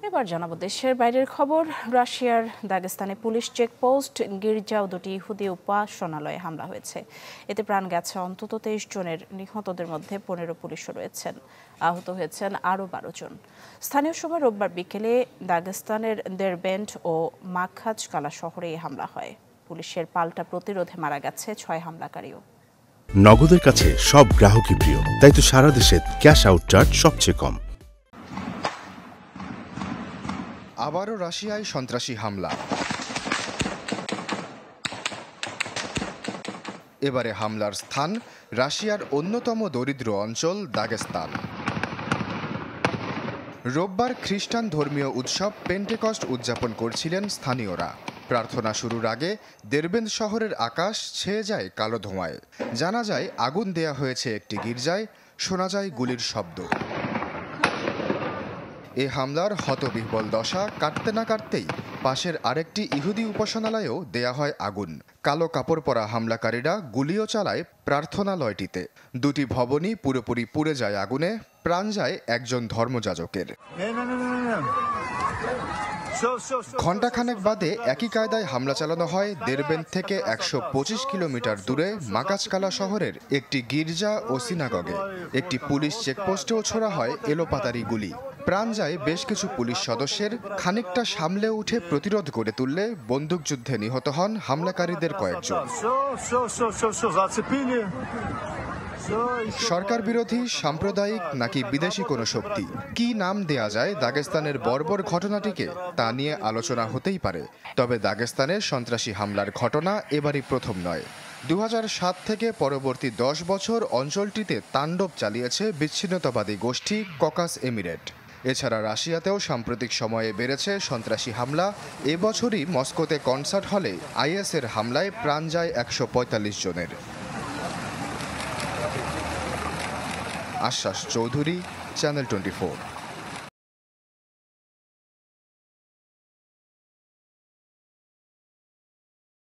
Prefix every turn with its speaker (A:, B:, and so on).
A: এবার জানাবো দেশের বাইরের খবর। রাশিয়ার দাগেস্তানে পুলিশ চেকপোস্ট, গির্জা ও দুটি ইহুদি উপাসনালয়ে হামলা হয়েছে। এতে প্রাণ গেছে অন্তত 23 জনের। নিহতদের মধ্যে 15 পুলিশও রয়েছেন। আহত হয়েছেন আরও 12 জন। স্থানীয় সময় রোববার বিকেলে দাগেস্তানের দেরবেন্ড ও মাখাজকালা শহরে এই হামলা হয়। পুলিশের পাল্টা প্রতিরোধে মারা গেছে 6 হামলাকারীও।
B: নগদের কাছে সব গ্রাহকই প্রিয়, তাই তো সারা দেশে ক্যাশ আউট চার্জ সবচেয়ে কম।
C: আবারও রাশিয়ায় সন্ত্রাসী হামলা। এবারে হামলার স্থান রাশিয়ার অন্যতম দরিদ্র অঞ্চল দাগেস্তান। রোববার খ্রিস্টান ধর্মীয় উৎসব পেন্টেকস্ট উদযাপন করছিলেন স্থানীয়রা। প্রার্থনা শুরুর আগে দেরবেন্দ শহরের আকাশ ছেয়ে যায় কালো ধোঁয়ায়। জানা যায় আগুন দেয়া হয়েছে একটি গির্জায়, শোনা যায় গুলির শব্দ। এ হামলার হতবিহ্বল দশা কাটতে না কাটতেই পাশের আরেকটি ইহুদি উপাসনালয়েও দেয়া হয় আগুন। কালো কাপড় পরা হামলাকারীরা গুলিও চালায় প্রার্থনালয়টিতে। দুটি ভবনই পুরোপুরি পুড়ে যায় আগুনে, প্রাণ যায় একজন ধর্মযাজকের। ঘণ্টাখানেক বাদে একই কায়দায় হামলা চালানো হয় দেরবেন্দ থেকে 125 কিলোমিটার দূরে মাকাজকালা শহরের একটি গির্জা ও সিনাগগে। একটি পুলিশ চেকপোস্টেও ছোড়া হয় এলোপাতারি গুলি। প্রাণ যায় বেশ কিছু পুলিশ সদস্যের। খানিকটা সামলে উঠে প্রতিরোধ গড়ে তুললে বন্দুকযুদ্ধে নিহত হন হামলাকারীদের কয়েকজন। সরকার বিরোধী, সাম্প্রদায়িক নাকি বিদেশি কোনো শক্তি, কি নাম দেয়া যায় দাগেস্তানের বর্বর ঘটনাটিকে, তা নিয়ে আলোচনা হতেই পারে। তবে দাগেস্তানের সন্ত্রাসী হামলার ঘটনা এবারই প্রথম নয়। 2007 থেকে পরবর্তী 10 বছর অঞ্চলটিতে তাণ্ডব চালিয়েছে বিচ্ছিন্নতাবাদী গোষ্ঠী ককাস এমিরেট। এছাড়া রাশিয়াতেও সাম্প্রতিক সময়ে বেড়েছে সন্ত্রাসী হামলা। এবছরই মস্কোতে কনসার্ট হলে আইএসের হামলায় প্রাণ যায় 145 জনের। আশ্বাস চৌধুরী, চ্যানেল 24।